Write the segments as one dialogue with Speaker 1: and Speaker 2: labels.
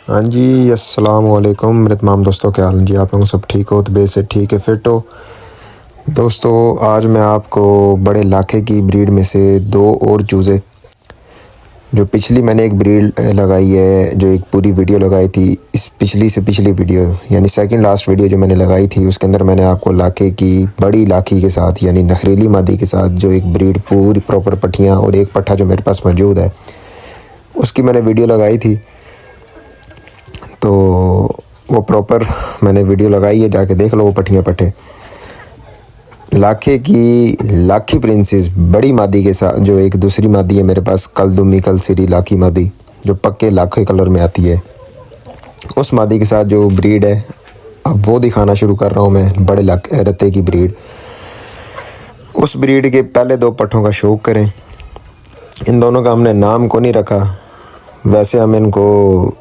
Speaker 1: हाँ जी, अस्सलाम वालेकुम मेरे तमाम दोस्तों, क्या हाल जी? आप लोग सब ठीक हो, तबीयत से ठीक है, फिट हो? दोस्तों, आज मैं आपको बड़े लाखे की ब्रीड में से दो और चूज़े, जो पिछली मैंने एक ब्रीड लगाई है, जो एक पूरी वीडियो लगाई थी, इस पिछली से पिछली वीडियो यानी सेकंड लास्ट वीडियो जो मैंने लगाई थी, उसके अंदर मैंने आपको लाखे की बड़ी लाखी के साथ यानी नखरेली मादी के साथ जो एक ब्रीड पूरी प्रॉपर पट्टियाँ और एक पट्ठा जो मेरे पास मौजूद है, उसकी मैंने वीडियो लगाई थी। तो वो प्रॉपर मैंने वीडियो लगाई है, जाके देख लो वो पट्टियाँ पट्टे। लाखे की लाखी प्रिंसेस बड़ी मादी के साथ जो एक दूसरी मादी है मेरे पास, कलदुमी कलसिरी लाखी मादी, जो पक्के लाखे कलर में आती है, उस मादी के साथ जो ब्रीड है अब वो दिखाना शुरू कर रहा हूँ मैं। बड़े रत्ते की ब्रीड, उस ब्रीड के पहले दो पट्ठों का शौक करें। इन दोनों का हमने नाम को नहीं रखा, वैसे हम इनको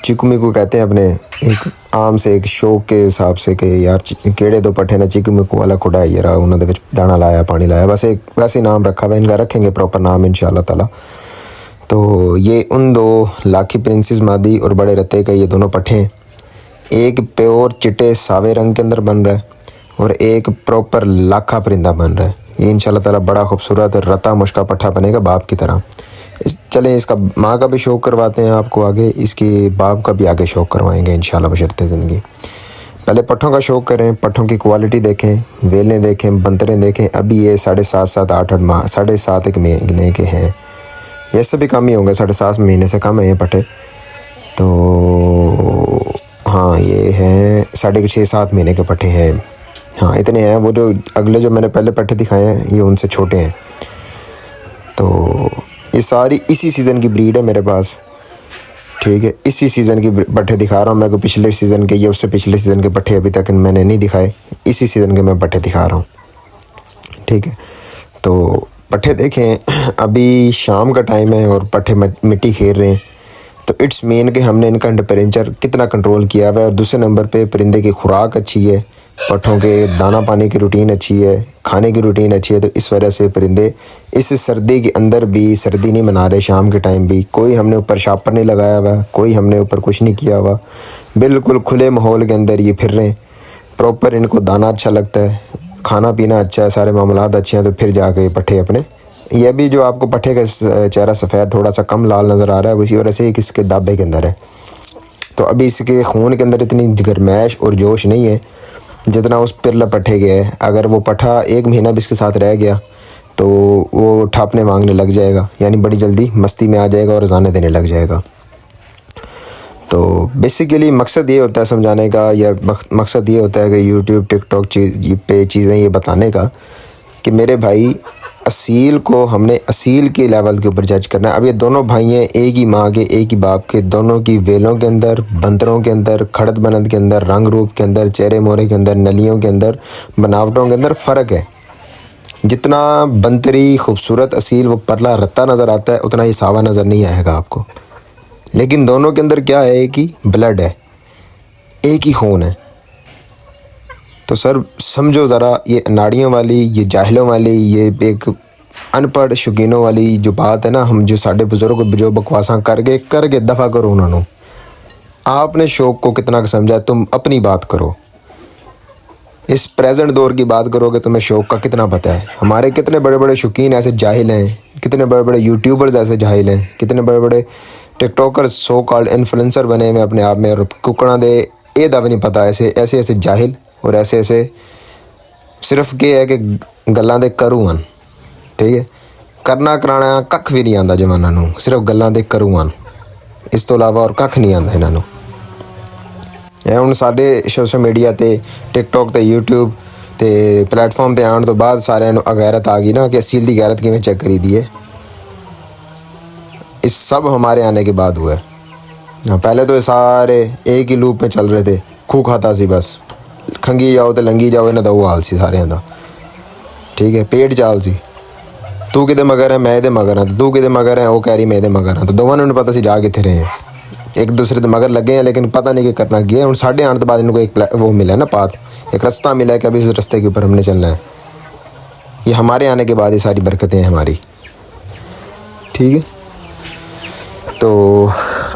Speaker 1: चिकुमिकू कहते हैं, अपने एक आम से एक शौक के हिसाब से कि यार केड़े दो पट्ठे ने चिकुमिकू वाला खुड़ा है यार, उन्होंने दाना लाया पानी लाया, बस एक वैसे नाम रखा हुआ। इनका रखेंगे प्रॉपर नाम इंशाल्लाह ताला। तो ये उन दो लाखी प्रिंसेस मादी और बड़े रत्ते का ये दोनों पट्ठे हैं। एक प्योर चिट्टे सावे रंग के अंदर बन रहा है और एक प्रॉपर लाखा परिंदा बन रहा है। ये इंशाल्लाह ताला बड़ा खूबसूरत रत्ता मुश्का पट्ठा बनेगा बाप की तरह। चलें, इसका माँ का भी शौक करवाते हैं आपको आगे, इसके बाप का भी आगे शौक करवाएंगे इंशाल्लाह बशर्ते ज़िंदगी। पहले पट्ठों का शौक करें, पट्ठों की क्वालिटी देखें, वेलें देखें, बंतरें देखें। अभी ये 7.5 8 माह 7.5 एक महीने के हैं, ये सब भी कम ही होंगे, 7.5 महीने से कम है ये पट्ठे। तो हाँ, ये हैं 6.5 7 महीने के पट्ठे हैं। हाँ, इतने हैं। वो जो अगले जो मैंने पहले पट्ठे दिखाए हैं ये उनसे छोटे हैं। तो ये सारी इसी सीज़न की ब्रीड है मेरे पास, ठीक है। इसी सीज़न की पट्ठे दिखा रहा हूँ मैं, को पिछले सीज़न के या उससे पिछले सीज़न के पट्ठे अभी तक मैंने नहीं दिखाए, इसी सीज़न के मैं पट्ठे दिखा रहा हूँ, ठीक है। तो पट्ठे देखें, अभी शाम का टाइम है और पट्ठे मिट्टी खेल रहे हैं, तो इट्स मीन कि हमने इनका टेम्परेचर कितना कंट्रोल किया हुआ है। और दूसरे नंबर पे परिंदे की खुराक अच्छी है, पट्ठों के दाना पानी की रूटीन अच्छी है, खाने की रूटीन अच्छी है। तो इस वजह से परिंदे इस सर्दी के अंदर भी सर्दी नहीं मना रहे, शाम के टाइम भी कोई हमने ऊपर शापर नहीं लगाया हुआ, कोई हमने ऊपर कुछ नहीं किया हुआ, बिल्कुल खुले माहौल के अंदर ये फिर रहे हैं। प्रॉपर इनको दाना अच्छा लगता है, खाना पीना अच्छा है, सारे मामलात अच्छे हैं। तो फिर जाके पट्ठे अपने, यह भी जो आपको पट्ठे का चेहरा सफ़ेद थोड़ा सा कम लाल नज़र आ रहा है, उसी वजह से एक इसके दाबे के अंदर है। तो अभी इसके खून के अंदर इतनी गर्मैश और जोश नहीं है जितना उस पिरला पट्ठे के है। अगर वो पट्ठा 1 महीना भी इसके साथ रह गया तो वो ठापने मांगने लग जाएगा, यानी बड़ी जल्दी मस्ती में आ जाएगा और रज़ाने देने लग जाएगा। तो बेसिकली मकसद ये होता है समझाने का, या मकसद ये होता है कि यूट्यूब टिकटॉक पे चीज़ें ये बताने का कि मेरे भाई, असील को हमने असील के लेवल के ऊपर जज करना है। अब ये दोनों भाई हैं, एक ही माँ के एक ही बाप के, दोनों की वेलों के अंदर, बंदरों के अंदर, खड़द बनद के अंदर, रंग रूप के अंदर, चेहरे मोहरे के अंदर, नलियों के अंदर, बनावटों के अंदर फ़र्क है। जितना बंतरी खूबसूरत असील वो परला रत्ता नज़र आता है, उतना ही सावा नज़र नहीं आएगा आपको। लेकिन दोनों के अंदर क्या है, एक ही ब्लड है, एक ही खून है। तो सर समझो ज़रा, ये नाड़ियों वाली, ये जाहिलों वाली, ये एक अनपढ़ शौकीनों वाली जो बात है ना, हम जो साढ़े बुजुर्ग जो बकवासा करके दफ़ा करो उन्होंने। आपने शौक़ को कितना समझा, तुम अपनी बात करो, इस प्रेजेंट दौर की बात करो कि तुम्हें शौक़ का कितना पता है। हमारे कितने बड़े बड़े शौकीन ऐसे जाहिल हैं, कितने बड़े बड़े यूट्यूबर्स ऐसे जाहिल हैं, कितने बड़े बड़े टिकटॉकर सो कॉल्ड इन्फ्लुएंसर बने हुए अपने आप में, और कुकड़ा दे ये दावे नहीं पता, ऐसे ऐसे ऐसे जाहिल और ऐसे ऐसे सिर्फ के है कि गल्लां दे करू हन, ठीक है। करना कराना कख भी नहीं आंदा जवाना नूं, सिर्फ गल्लां दे करू हन, इस तो इलावा और कख नहीं आंदा इन्हां नूं। हुण साडे सोशल मीडिया ते टिकटॉक ते यूट्यूब ते प्लेटफॉर्म ते आने तो बाद सारिਆਂ ਨੂੰ गैरत आ गई ना कि असील की गैरत किवें चेक करी दी है। इस सब हमारे आने के बाद हुआ है। पहले तो ये सारे एक ही लूप में चल रहे थे, खूह खाता सी बस, खंगी जाओ तो लंगी जाओ, इन्हां दा वो हाल सी सारिਆਂ दा, ठीक है। पेट चाल सी, तू किते मगर है मैं इहदे मगर हाँ, तू किते मगर है वो कह रही मैं इहदे मगर हाँ। तो दोवां नूं पता सी जा कित्थे रहे हैं, एक दूसरे के मगर लगे हैं, लेकिन पता नहीं कि करना क्या है। हुण साढ़े आने के बाद इनको एक वो मिला ना, पाथ, एक रास्ता मिला है कि अभी इस रास्ते के ऊपर हमने चलना है। ये हमारे आने के बाद ये सारी बरकतें हैं हमारी, ठीक है। तो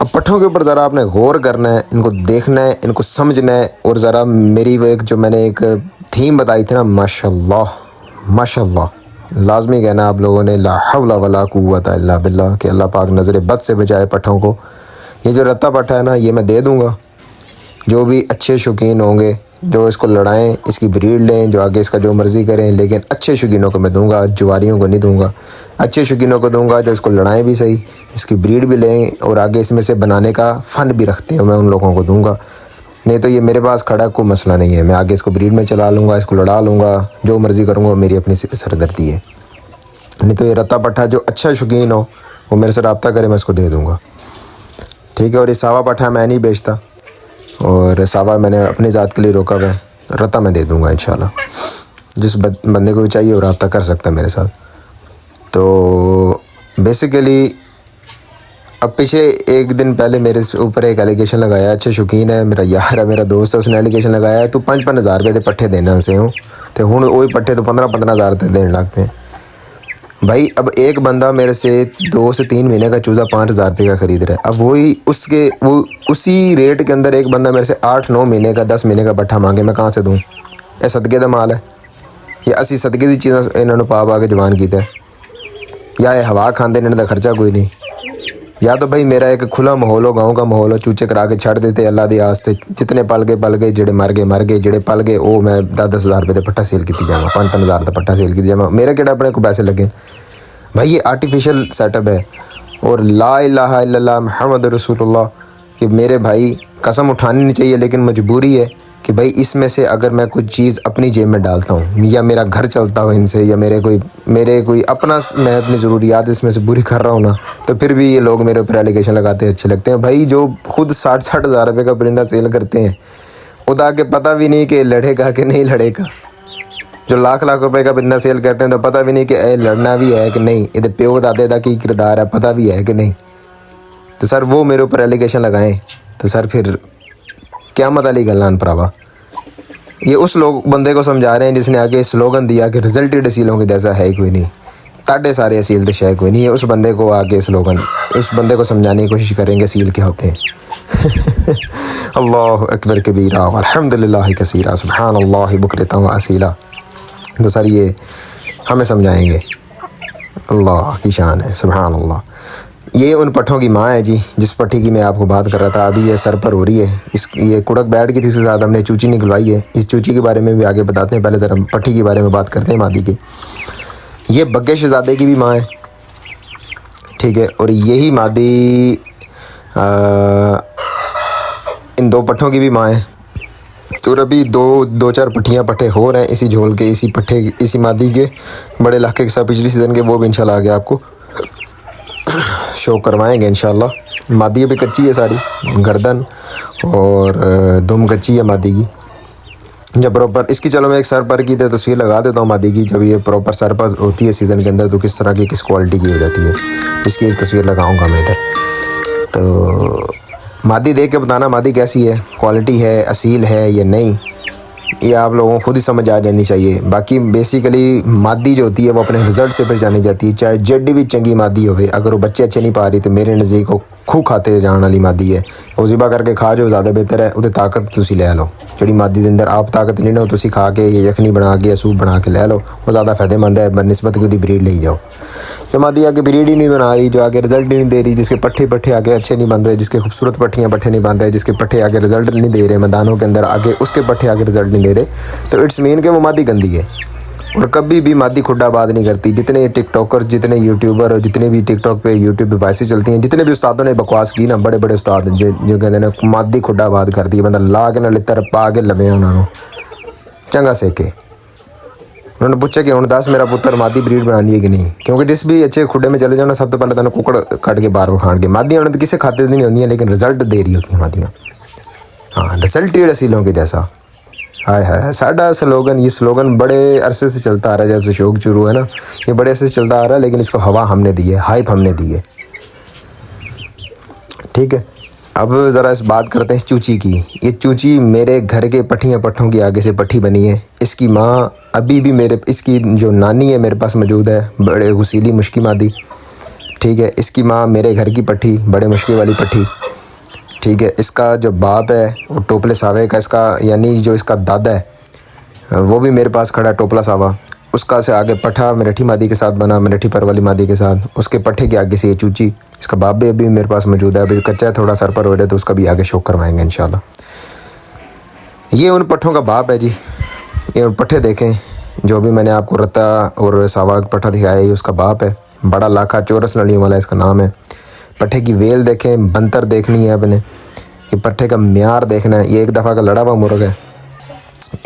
Speaker 1: अब पट्ठों के ऊपर ज़रा आपने गौर करना है, इनको देखना है, इनको समझना है। और ज़रा मेरी वो एक जो मैंने एक थीम बताई थी ना, माशाल्लाह माशाल्लाह, लाजमी कहना आप लोगों ने ला हौला वला कुव्वता इल्ला बिल्लाह, कि अल्लाह पाक नज़र बद से बचाए पट्ठों को। ये जो रत्ता पट्ठा है ना, ये मैं दे दूँगा। जो भी अच्छे शौकीन होंगे जो इसको लड़ाएं, इसकी ब्रीड लें, जो आगे इसका जो मर्ज़ी करें, लेकिन अच्छे शौकीनों को मैं दूंगा, जुआरियों को नहीं दूंगा। अच्छे शौकीनों को दूंगा जो इसको लड़ाएं भी सही, इसकी ब्रीड भी लें और आगे इसमें से बनाने का फ़न भी रखते हैं, मैं उन लोगों को दूंगा। नहीं तो ये मेरे पास खड़ा कोई मसला नहीं है, मैं आगे इसको ब्रीड में चला लूँगा, इसको लड़ा लूँगा, जो मर्ज़ी करूँगा, मेरी अपनी सरदर्दी है। नहीं तो ये रत्ता पट्ठा जो अच्छा शौकीन हो वो मेरे से रब्ता करे, मैं इसको दे दूँगा, ठीक है। और ये सावा पट्ठा मैं नहीं बेचता, और सावा मैंने अपनी ज़ात के लिए रोका हुआ है, रत्ता मैं दे दूंगा इंशाल्लाह। जिस बंदे को भी चाहिए वो रब्ता कर सकता है मेरे साथ। तो बेसिकली अब पीछे एक दिन पहले मेरे ऊपर एक एलिगेशन लगाया, अच्छे शौकीन है, मेरा यार है, मेरा दोस्त है, उसने एलिगेशन लगाया तू 5-5 हज़ार रुपये के पट्ठे देने से हूँ, तो हूँ वही पट्ठे तो 15-15 हज़ार देने लग पे। भाई अब एक बंदा मेरे से 2 से 3 महीने का चूज़ा 5 हज़ार रुपये का ख़रीद रहा है। अब वो उसी रेट के अंदर एक बंदा मेरे से 8-9 महीने का 10 महीने का पट्ठा मांगे, मैं कहाँ से दूँ? ये सदके का माल है, ये असी सदके की चीज़ इन्होंने पा के जवान किया है, या ये हवा खाते इन्होंने का खर्चा कोई नहीं। या तो भाई मेरा एक खुला माहौल हो, गाँव का माहौल हो, चूचे करा के छड़ देते अल्लाह दी आस से, जितने पल गए जेड़े मर गए, जेड़े पल गए वो मैं 10-10 हज़ार रुपये का पट्ठा सेल की जावा, 5-5 हज़ार का पट्ठा सेल की जावा, मेरे केड़ा अपने को पैसे लगे। भाई ये आर्टिफिशियल सेटअप है। और ला इलाहा इल्लल्लाह मुहम्मद रसूलुल्लाह, कि मेरे भाई कसम उठानी नहीं चाहिए, लेकिन मजबूरी है कि भाई इसमें से अगर मैं कुछ चीज़ अपनी जेब में डालता हूँ, या मेरा घर चलता हो इनसे, या मेरे कोई अपना मैं अपनी ज़रूरियात इसमें से पूरी कर रहा हूँ ना, तो फिर भी ये लोग मेरे ऊपर एलिगेशन लगाते हैं, अच्छे लगते हैं। भाई जो खुद 60-60 हज़ार रुपये का परिंदा सेल करते हैं, उदा के पता भी नहीं कि लड़ेगा कि नहीं लड़ेगा। जो लाख रुपए का परिंदा सेल करते हैं तो पता भी नहीं कि लड़ना भी है कि नहीं, ये प्यो दादे का की किरदार है, पता भी है कि नहीं। तो सर वो मेरे ऊपर एलिगेशन लगाएं तो सर फिर क़यामत वाली गल्लां भरावा। ये उस बंदे को समझा रहे हैं जिसने आगे स्लोगन दिया कि रिजल्टेड असीलों के जैसा है कोई नहीं, ताड़े सारे असील तो शायद कोई नहीं है। उस बंदे को आगे स्लोगन, उस बंदे को समझाने की कोशिश करेंगे असील क्या होते हैं। अल्लाह अकबर कबीरा वल्हम्दुलिल्लाहि कसीरा सुब्हानल्लाहि बुकरतन व असीला। तो सर ये हमें समझाएंगे, अल्लाह की शान है, सुभान अल्लाह। ये उन पट्ठों की माँ है जी, जिस पट्ठी की मैं आपको बात कर रहा था। अभी ये सर पर हो रही है, ये कुड़क बैठ गई थी, इसके साथ हमने चूची निकलवाई है। इस चूची के बारे में भी आगे बताते हैं, पहले ज़रा पट्ठी के बारे में बात करते हैं मादी की। ये बग्गे शहज़ादे की भी माँ है, ठीक है। और यही मादी इन 2 पट्ठों की भी माँ है। और अभी 2-4 पट्ठे हो रहे हैं इसी झोल के, इसी मादी के बड़े इलाके के साथ पिछली सीज़न के, वो भी इंशाल्लाह आगे आपको शो करवाएंगे इंशाल्लाह। मादी अभी कच्ची है सारी, गर्दन और दुम कच्ची है मादी की। जब प्रॉपर इसकी, चलो मैं एक सर पर की तस्वीर लगा देता हूँ मादी की, जब ये प्रॉपर सर पर होती है सीज़न के अंदर तो किस तरह की किस क्वालिटी की हो जाती है, इसकी एक तस्वीर लगाऊँगा मैं इधर। तो मादी देख के बताना मादी कैसी है, क्वालिटी है, असील है या नहीं, ये आप लोगों को खुद ही समझ आ जानी चाहिए। बाकी बेसिकली मादी जो होती है वो अपने रिजल्ट से पहचानी जाती है, चाहे जेडी भी चंगी मादी होवे, अगर वो बच्चे अच्छे नहीं पा रही तो मेरे नज़दीक वो खूह खाते जाने वाली मादी है। वो ज़िबा करके खा जो ज़्यादा बेहतर है, उसे ताकत तुसी ले लो। जी मादी के अंदर आप ताकत नहीं हो, तुसी खा के या यखनी बना के या सूप बना के ले लो, वो ज़्यादा फ़ायदेमंद है बनस्बत की ब्रीड ले जाओ। जो मादी आगे ब्रीड ही नहीं बना रही, जो आगे रिजल्ट नहीं दे रही, जिसके पट्ठे आगे अच्छे नहीं बन रहे, जिसके खूबसूरत पट्ठे नहीं बन रहे, जिसके पट्ठे आगे रिजल्ट नहीं दे रहे मैदानों के अंदर, आगे उसके पट्ठे आगे रिजल्ट नहीं दे रहे, तो इट्स मीन के वो मादी गंदी है। और कभी भी मादी खुड्डाबाद नहीं करती। जितने टिकटॉकर, जितने यूट्यूबर और जितने भी टिकटॉक पे यूट्यूब पे वॉइसें चलती हैं, जितने भी उस्तादों ने बकवास की ना, बड़े बड़े उस्ताद जो कहते हैं मादी खुड्डाबाद कर दी, बंदा ला के ना लित्तर पा के लवे उन्होंने चंगा सेके। उन्होंने पूछा कि हूँ 10 मेरा पुत्र मादी ब्रीड बना दी है कि नहीं, क्योंकि जिस भी अच्छे खुडे में चले जाओ ना, सब तो पहले तेन कुकड़ कट के बाहर खाण के मादियाँ उन्होंने तो किसी खाते नहीं होंगी, लेकिन रिजल्ट दे रही होती हैं मादियाँ। हाँ, रिजल्टेड असीलों के जैसा। हाय हाय, साडा स्लोगन, ये स्लोगन बड़े अरसे से चलता आ रहा है, जब से शौक शुरू है ना, ये बड़े अरसे से चलता आ रहा है, लेकिन इसको हवा हमने दी है, हाइप हमने दी है। ठीक है, अब ज़रा इस बात करते हैं इस चूची की। ये चूची मेरे घर के पट्ठों की आगे से पट्ठी बनी है। इसकी माँ अभी भी इसकी जो नानी है मेरे पास मौजूद है, बड़े गुसीली मुश्की मादी। ठीक है। इसकी माँ मेरे घर की पट्ठी, बड़े मुश्किल वाली पट्ठी। ठीक है। इसका जो बाप है वो टोपले सावे का, इसका यानी जो इसका दादा है वो भी मेरे पास खड़ा है, टोपला सावा। उसका से आगे पट्ठा मराठी मादी के साथ बना, मराठी पर वाली मादी के साथ। उसके पट्ठे के आगे से ये चूची। इसका बाप भी अभी मेरे पास मौजूद है, अभी कच्चा है, थोड़ा सर पर हो रहा है, तो उसका भी आगे शौक करवाएंगे इंशाल्लाह। ये उन पट्ठों का बाप है जी। ये उन पट्ठे देखें जो भी मैंने आपको रत्ता और सावा पट्ठा दिखाया, ये उसका बाप है। बड़ा लाखा चौरस नलियों वाला इसका नाम है। पट्ठे की वेल देखें, बंतर देखनी है अपने, ये पट्ठे का म्यार देखना है। ये एक दफ़ा का लड़ा हुआ मुर्ग है।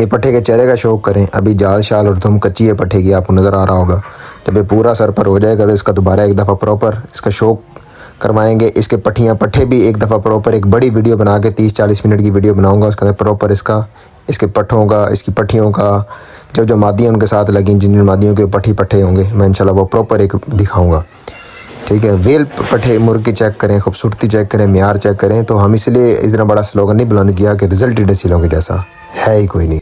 Speaker 1: ये पट्ठे के चेहरे का शौक करें। अभी जाल शाल और धुम कच्ची है पट्ठे की, आपको नज़र आ रहा होगा। जब ये पूरा सर पर हो जाएगा तो इसका दोबारा एक दफ़ा प्रॉपर इसका शौक करवाएंगे। इसके पट्ठे भी एक दफ़ा प्रॉपर एक बड़ी वीडियो बना के 30-40 मिनट की वीडियो बनाऊंगा। उसके अंदर प्रॉपर इसके पट्ठों का, इसकी पट्टियों का, जो मादियाँ उनके साथ लगी, जिन मादियों के पट्ठे होंगे, मैं इंशाल्लाह वो प्रॉपर एक दिखाऊँगा। ठीक है। वेल पट्ठे मुर्ग की चेक करें, खूबसूरती चेक करें, म्यार चेक करें। तो हम इसलिए इतना बड़ा स्लोगन नहीं बुलंद किया कि रिज़ल्ट ही डसीलों के जैसा है ही कोई नहीं।